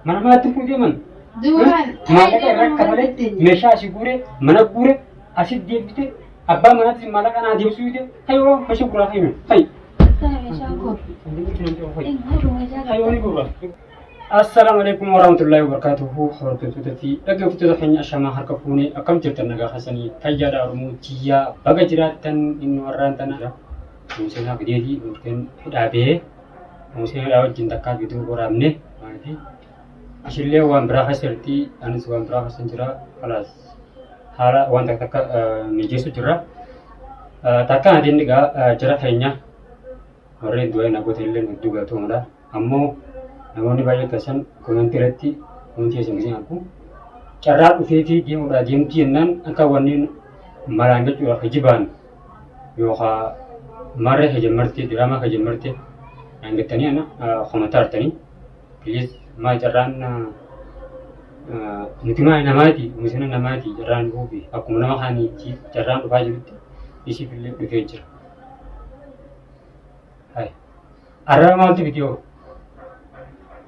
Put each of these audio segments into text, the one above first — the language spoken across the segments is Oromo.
mana maatti fuudhee man. Maallaqa irraa kafalee meeshaa asii guuree mana guuree asii deebitee abbaa manaatti maallaqa naa deebisuu yite hayoo meeshaa guraa fayyadu hayy. Assalamualaikum warahmatullahi wabarakatuh. Hordoftoota fi dhaggeeffattoota keenya ashamaa harka fuunee akkam jirtan nagaa hasanii fayyaadhaa Oromoo tiyyaa baga jiraattan inni warraan tanaa Museenaa fideetii murteen hidhaabee Museenaa wajjin takkaa biduu waraabne maaliif ashillee waan biraa hasirtii anis waan biraa hasan jira kalaas haala waan takka mijeessu jira takka adiin dhigaa jira keenya warreen du'ee nagoota illee hedduu galatoomudha ammoo namoonni baay'ee taasisan komentii irratti komentii isin gisee argu carraa dhufee fi deemuudhaa deemtii jennaan akka wanneen maraan jechuudha hijibaan yookaan maree hijammartee diraamaa hijammartee angattanii ana komentaa artanii please maal carraan nuti maal namaati misina namaati carraan dhufi akkuma nama haaniitti carraan dhufaa jirutti isiif illee dhufee jira. Arraa maaltu bidiyoo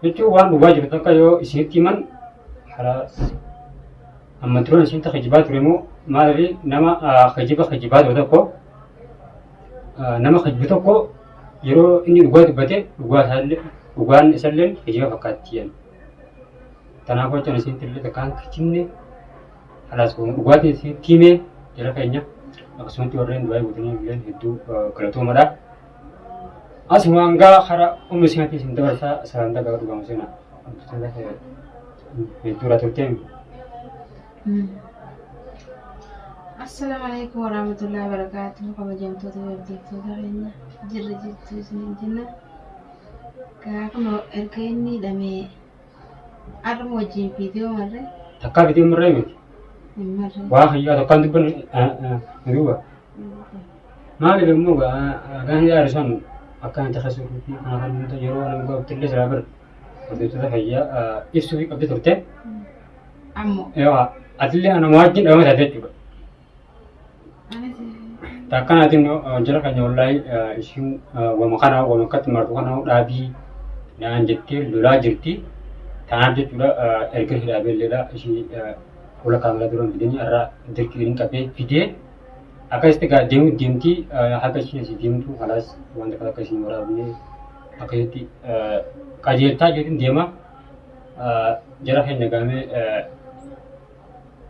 jechuun waan dhugaa jiru takka yoo isinitti himan halaas amma turan isin hijibaa ture immoo maaliif nama hijibaa ture tokko nama hijibu tokko yeroo inni dhugaa dubbate dhugaan isallee hijiba fakkaatti yan kanaafuu jechuun isinitti illee takkaan kijibne halaas dhugaatiin isinitti himee jala keenya akkasumatti warreen du'aa guutanii illee hedduu galatoomadha. Asmangga hara umusiyati sindabarsa saranda garu gamusina. Itu ratu tem. Assalamualaikum warahmatullahi wabarakatuh. Kabajam tu tu karena jirjit jinna. Kalau erkeni dami ada mau jin video mana? Takka video mereka. Wah iya takkan tu pun dua. Mana dia mau gan ya reson. Akan terhasil rupi, akan itu jero orang gua betul seraber. Waktu itu saya isu itu terjadi. Amo. Ya, adilnya anak wajib orang ada juga. Takkan nanti jarak hanya oleh isu wa makat martukan dabi dan jetil dola jetil tanah jetil erger hidabe lela isu ulah kamera turun begini arah jetil ini kape video. Akan istiqah diamti hakas sih diam tu halas wanda kalau kasih orang ni akan itu kajian tak jadi dia mah jarak yang negara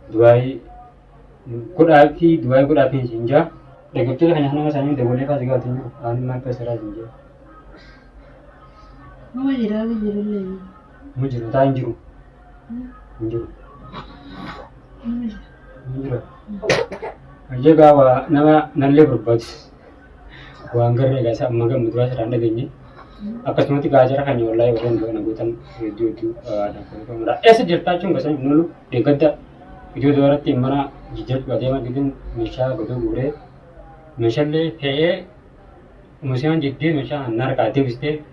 duai kudapi sinja dekat tu hanya hanya sahaja dia boleh kasih kau tu anu mana pesera sinja. Mau jiran lagi. Mau jiran tak injuru. Injuru. Jaga wa nama nalle berbagi. Wanggar ya guys, magam mudah seranda gini. Akas mati gajar hanya oleh orang dua nagutan video itu ada kamera. Sejerta cuma saya dulu dekat video dua ratus mana jejak bagaimana gitu misal gitu gure. Misalnya kayak misalnya jadi misal nar kati biste.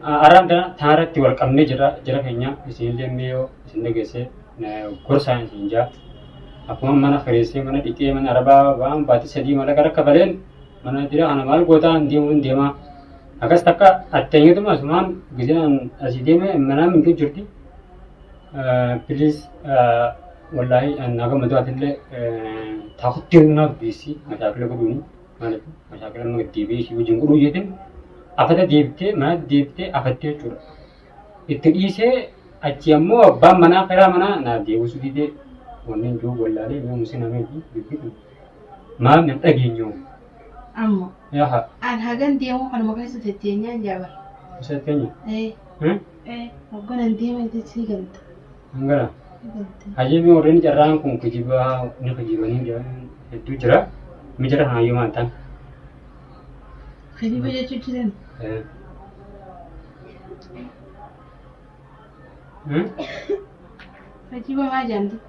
Aram dah thara tiwal kamne jera kayaknya istilah meo istilah gese. Nah kursan sinja. Aku mana ferisi mana dikit mana araba bang batu sedih mana karak kabelen mana tidak anak mal kota dia mah agas takka atenya tu mas man gizian asidih mana mungkin jurti please wallahi naga madu atille takut tiungna bisi macam apa dulu mana macam apa nak TV si ujung kudu jetin apa dah dibte apa dia cur itu ise aciamu bam mana kera mana nah dia usudi dia Wanin juga lari, memang mesti namanya begitu. Maaf yang taginya. Amo. Ya ha. Hagan dia mau kalau makan setenya jawab. Setenya. Aku nanti mau itu sih kan. Enggak. Aja mi orang jarang kung kejiba ni jangan itu cerah. Mi cerah hanya mantan. Kali baca cuci dan. Kejiba macam tu.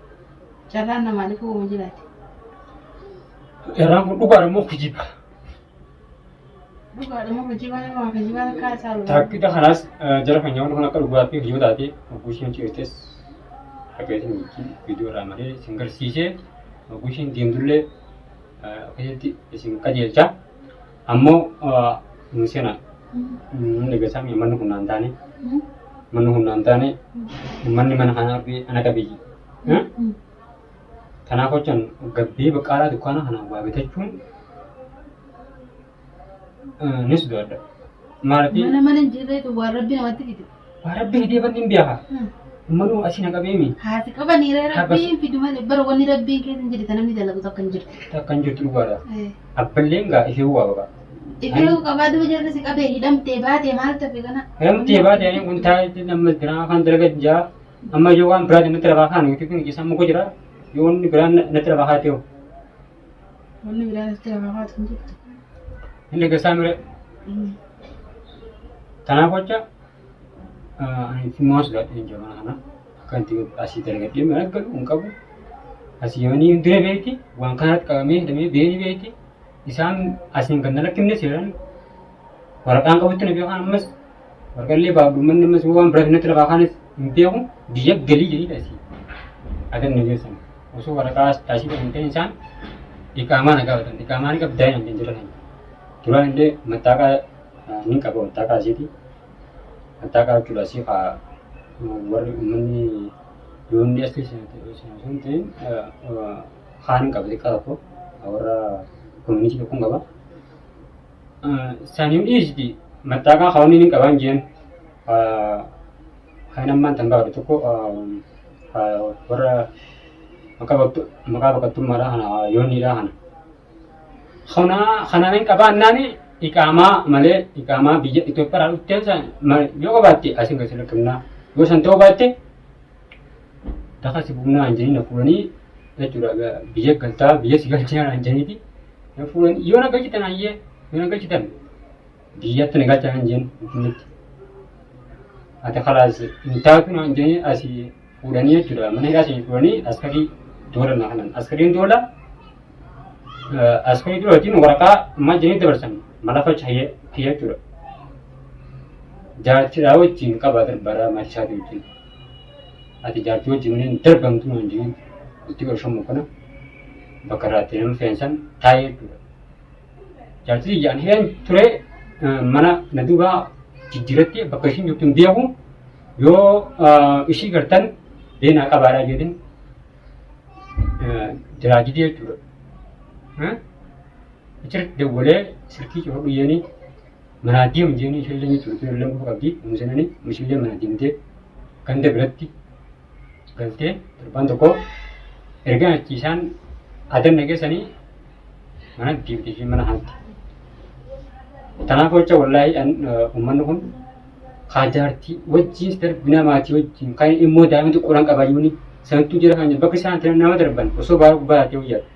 Jalan nama ni kau menjelat. Orang pun bukan mau kejiba. Bukan mau kejiba ni mau kejiba kan selalu. Tak kita halas jarak hanya orang nak keluar pergi kejiba tadi. Bukan cerita habis ni video ramai single sih. Bukan diam dulu. Kayak single kaji aja. Ammo mungkin nak. Negara kami mana pun nanti ni. Manni humnaan taane manni mana kanaa fi ana qabiyyi. Kanaaf hojjan gabbii baqqaalaa dukkaana kanaan waa bitachuun ni sodaadha. Maaliif mana jirreetu waan rabbi namatti fide. waan rabbi hidee banni hin beekaa. Manuu asii na qabeemi. Haati qabaniire rabbiin fidu malee bara wanni rabbiin keessa hin jirre namni dalagu takka hin jirtu. Takka hin jirtu dhugaadha. Abballeen gaa ishee waa baqa. Ifee qabaa duba jarri si qabee hidhamtee baatee maal tafe kana. Hidhamtee baatee kun taa'ee nama biraa kan dalaga jaa amma yoo waan biraa natti rabaa kaan nuti kun isa muka jira yoo wanni biraa natti rabaa haa ta'u. Wanni biraa natti rabaa haa ta'u hin jirtu. Inni gasaa mire. Kanaaf hojja ani immoo sodaadhee hin jamaa kana akka itti asii dalagadhee mana galu hin qabu. Asii yoonii dura beekti waan kanatti qabamee hidhamee beekni beekti. Isaan asiin kan nalakkifne seeran waraqaan qabutti na beekan ammas waraqallee baabdumman ammas waan biraa natti rabaa kaanis hin beeku biyya galii jedhidha asii adan na geessan osoo waraqaa taasii kan hin ta'in isaan iqaamaa na gaafatan iqaamaa ni qabdaa hin jiran duraan illee mattaaqaa ni qaba mattaaqaa asiiti mattaaqaa jechuudha asii haa warri uummanni yoonni as keessa sun ta'in haan hin qaba xiqqaa tokko warra komunitii tokkoon qaba. Saniin dhiisiti mattaaqaa hawwanni ni qaban jeen kan ammaan tan gaafate tokko warra maqaa baqattummaadhaa kana yoonniidhaa kana. Kanaan hin qabaannaani iqaamaa malee iqaamaa biyya Itoophiyaa dhufteen yoo qabaatte asiin gadi lakkifnaa yoo san ta'uu baatte dafa si bugnaa hin jennee fuudhanii jechuudha biyya galtaa biyya si galchinaa hin jenneeti. Fuudhan yoo na galchitan ayyee yoo na galchitan biyyatti na galchaa hin jeen nuti. Ati khalaas hin taatu na hin jeen asii fuudhanii jechuudha mana hidhaa asii fuudhanii askarii doola na kanan askariin doola askarii doolatiin waraqaa ammaa jennee dabarsan malafa hayyee jechuudha. Jaartiidhaa wajjin qabaa darbaadhaa maatii isaatii wajjin. Ati jaartii wajjin darbamtu na hin jeen itti qorshamu kana. Bakka irratti nama feensan taa'ee jechuudha. Jaartii iyyaan heen ture mana na duuba jijjiiratti bakka ishiin jirtu hin beeku yoo ishii gartan beenaa qabaadhaa jedhin jiraajidee jechuudha. Achirratti dawwalee sirkii cufuu dhiyyanii manaa deemu jeenii isheen jechuudha. Isheen lamma qabdi musenanii isheen manaa deemtee ganda biratti galtee torbaan tokko erga achiisaan adan nageessanii mana diimtii fi mana hanti. Kanaaf jecha wallaahi uummanni kun haajaartii wajjin darbina maatii wajjin kan immoo daa'imni xiqqoodhaan qabayyuuni sanattuu jira kan bakka isaan nama darban osoo baara gubbaa taatee wayyaadha.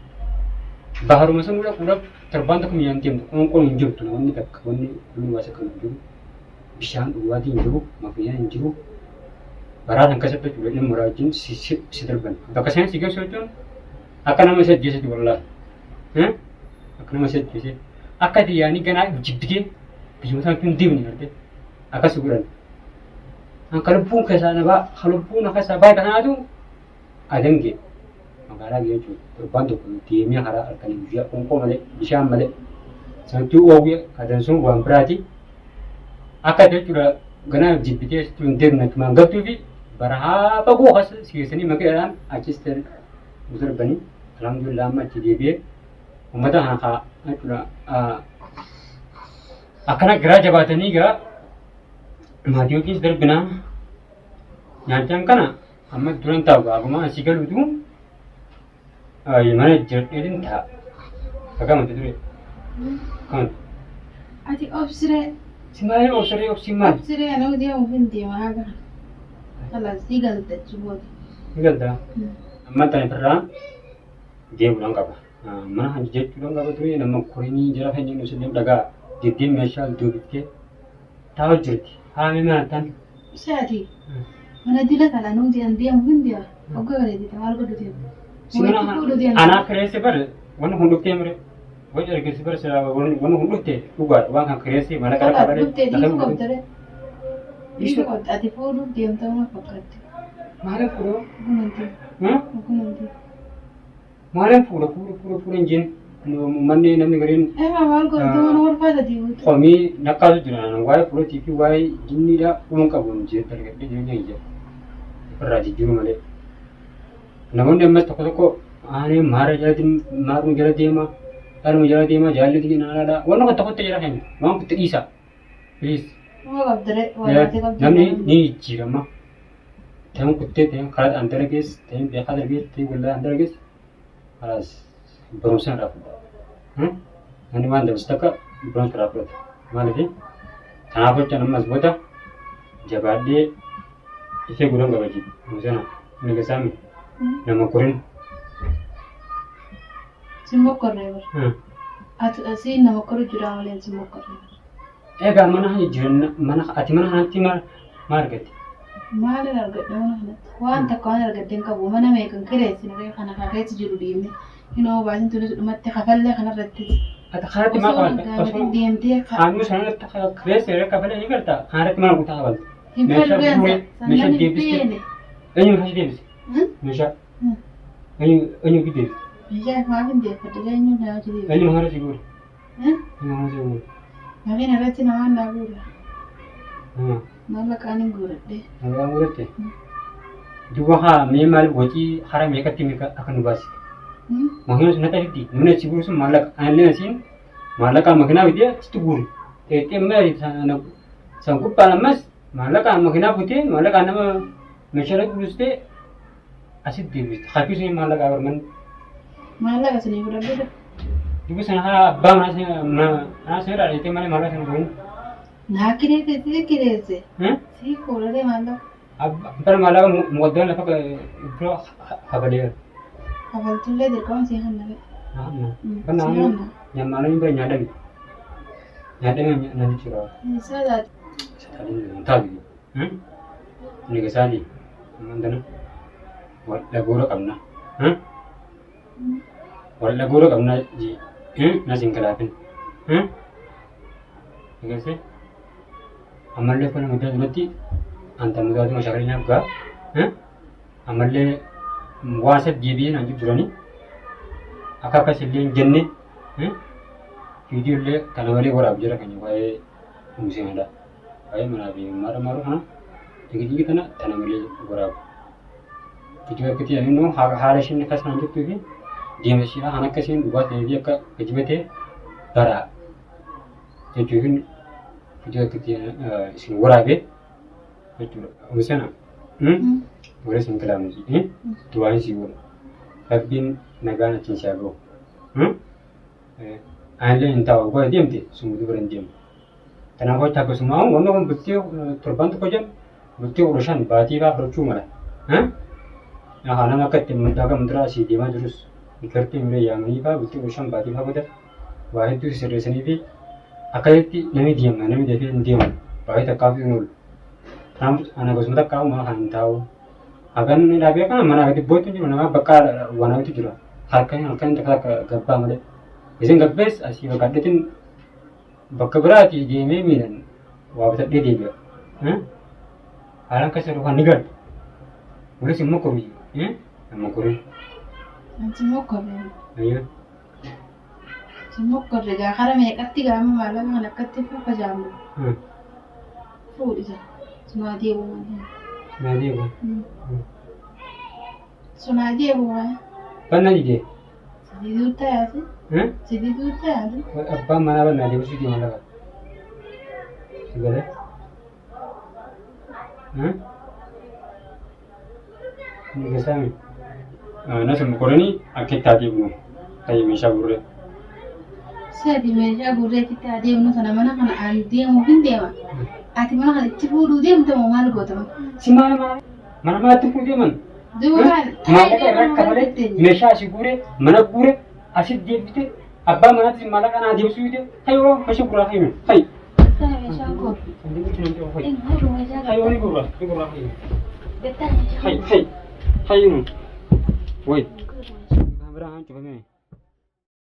Baharuma sanuu dhaquudhaaf torbaan tokko miyyaan deemtu qoonqoon hin jirtu namoonni takka wanni durii waasa kan hin jiru bishaan dhugaatii hin jiru makiinaan hin jiru baraatan keessatti jechuudha dhimma muraa wajjin si darban bakka isaan si geessu jechuun akka nama isa ajjeesati wallaahi. Akka nama isa ajjeesati. Akka xiyyaanii ganaa jibbitee biyyoota sanatti hin deemne garte akkas godhan. Akka lubbuun keessaa nabaa ka lubbuun akkasii baay'ee kanaatu adange magaalaa gahee jechuudha. Torbaan tokko deemee karaa halkanii biyya qoonqoo malee bishaan malee sanattuu oogee adansuun waan biraati. Akka jechuudha ganaa jibbitee hin deemne tumaan galtuu fi barahaa fagoo as sigeessanii makiidhaan achis ta'e darbanii alhamdulillah amma achi deebi'ee uummata kana haa jechuudha akkana garaa jabaatanii gaa maatii yookiis darbinaa nyaachaan kana amma duran taa'u gaafuma asii galuutu mana jirdheetiin ta'a akkamitti ture kan Ati obsiree. simaalee obsiree obsimaan Obsiree anuu deemuuf hin deema haga. Kalaas si galtachi booda. ni galtaa amma tani firraa deemuudhaan qaba. Mana hanji jechuudhaan qaba ture nama korinii jara kan jennu isin dhagaa deddeem meeshaa doobittee taa'u jirti. Haami mana tan. Saati. Mana dila kana anuu deemuuf hin deema. Ogga bareedite maal godhu deemu. Simana anaa kireesse bar wanni kun dhuftee mire wayi ergisi bar sira wanni kun dhuftee dhugaadha waan kan kireesse mana qara qabale. Dhiisu qabdare. Dhiisu qabda ati fuudhuuf deemta mana fakkaatti. Maaliif fuudhoo? Gunanti. Gunanti. Maaliif fuudha hin jeen manni namni gariin maal goota mana warfaata diimuutu. komii nakkaasu jira waa'ee furootii fi waa'ee jinniidha dhuun qabuun jeetti argadhee jireenya hin jedhu irraa jijjiiru malee. Namoonni ammas tokko tokko aanee maara jalaatiin maaruma jala deema dhaluma jala deema jaalli xiqqii naanaadha waan tokko tokkotti jira keenya waan kutti dhiisa. Please. Namni ni jijjiirama. Ta'in kuttee ta'in karaa an dalagees ta'in beekaa dalagees ta'in waldaa an dalagees kalaas barumsa irraa fudhata. Namni waan dabarsu takka barumsa irraa fudhata. Maaliif kanaaf jecha namni as booda jabaadhee ishee guddoon qabachi. Musana inni gasaami nama korin. Simbo korree bara. Asii nama koru jira malee simbo korree. Egaa mana jireenya mana ati mana kanatti maal argatte? Maal argadde mana kanatti? Waan takka waan argadde hin qabu mana meeqan kireessine reefa kana keessa jiru deemne hinoo baasin tulis dhumatti kafallee kanarratti. Ati kanatti maal qabatte? Deemtee Aannu sanarratti kireessee kafallee ni gartaa? Kanarratti maal guutaa qabatte? hin falgeensa sannan hin beene. Eenyu meeshaa deebise? Meeshaa? Eenyu deebise? Meeshaa maaf hin deeffadde eenyu naa jiru. Eenyu hara si guure? Eenyu hara si guure? Maafin irratti namaan naa guura. Mallaqaan hin guuradhe. Mallaqaan guuratte? Duuba haa mee maaliif hojii hara meeqatti akka nu baasite? Makiina sun natti fiddi namni achi guuru sun maallaqa aanillee asiin maallaqaan makiinaa fidee achitti guuri. Teettee maali san gubbaan ammas maallaqaan makiinaa futee maallaqaan nama meeshaalee guuristee asitti deebiste. Hakkii sun maallaqaa barman. Maallaqa sunii fudhadhe. Duuba sana haa abbaa manaa sana dhaadheettee malee maallaqa sana guurin. Naa kireesse si kireesse. Si fuudhadhe maallaqa. Abbaan maallaqa muqaddaan lafa biroo hafaleera. Hafaltullee dirqama si hannabe. Kan naannoo nyammaanii bira nyaadame. Nyaadame nan jira. Sadaati. Sadaati taabi. Ni gasaani. Mandana. Walla goora qabna. Walla goora qabna ji. Na sinkalaafin. Egaase. Ammallee fana muddaa duratti anta muddaatu mashaakalii nyaaf gaa. Ammallee waan sad deebi'ee naan jirani akka akkas illee hin jenne viidiyoo illee kana malee waraab jira kan waa'ee museenadha. Waa'ee manaa fi maadha maadha kana digidigi tana malee waraabu. Viidiyoo akkatti yaadannoo haala isheen akkas naan jirtuu fi deemsa isheedha kan akkasiin dhugaa ta'ee fi akka gajibatee baraa jechuun viidiyoo akkatti isin waraabee jechuudha. Museena. Boleh singkelam ni, tuan si bol. Tapi negara cina siago. Anda entah apa diam tu, semua tu berdiam. Kenapa tak semua? Orang orang betul terbantu kerja, betul urusan berarti apa percuma lah. Nah, hana makat daga mentera si dia mah terus dikerti mulai yang ini apa betul urusan berarti apa betul. Wahai tu serius ni pi, akal ti nami diam, nami jadi diam. Wahai tak kafir nol. Nam anak kau sebentar kau malah tahu. Agan ni dah biarkan mana kita buat tu je mana bakal warna itu juga. Harkan tak gabah mana. Isin gabbes asyik bakal tu bakal berarti dia memang wabah dia dia. Alang keseruan nigar. Boleh semua kau ni, semua kau ni. Semua kau ni. Ayo. Semua kau ni. Kalau mereka tiga malam mana ketipu kajamu. Food je. Semua dia buat. Nadia bu. Suna dia buat. Mana dia? Jadi tu tak ada. Jadi tu tak ada. Apa mana apa Nadia buat mana apa? Segala. Ini kesami. Nasi mukorani akik tadi bu. Kayak misal buruk. Saya di meja buruk kita dia bu sana mana kan andi mungkin dia mah. Ati mana kan cipu dia untuk mal go tu. Si mana cipu dia man. Dua. Mana kan kamare mesha si gure mana gure asyik dia betul. Abba mana si mana kan adi usu dia. Hayo masih gura hayo. Hai. Saya mesha go. Hayo ni gura hayo. Betul mesha. Hai. Hayo. Wait. Kamera coba ni.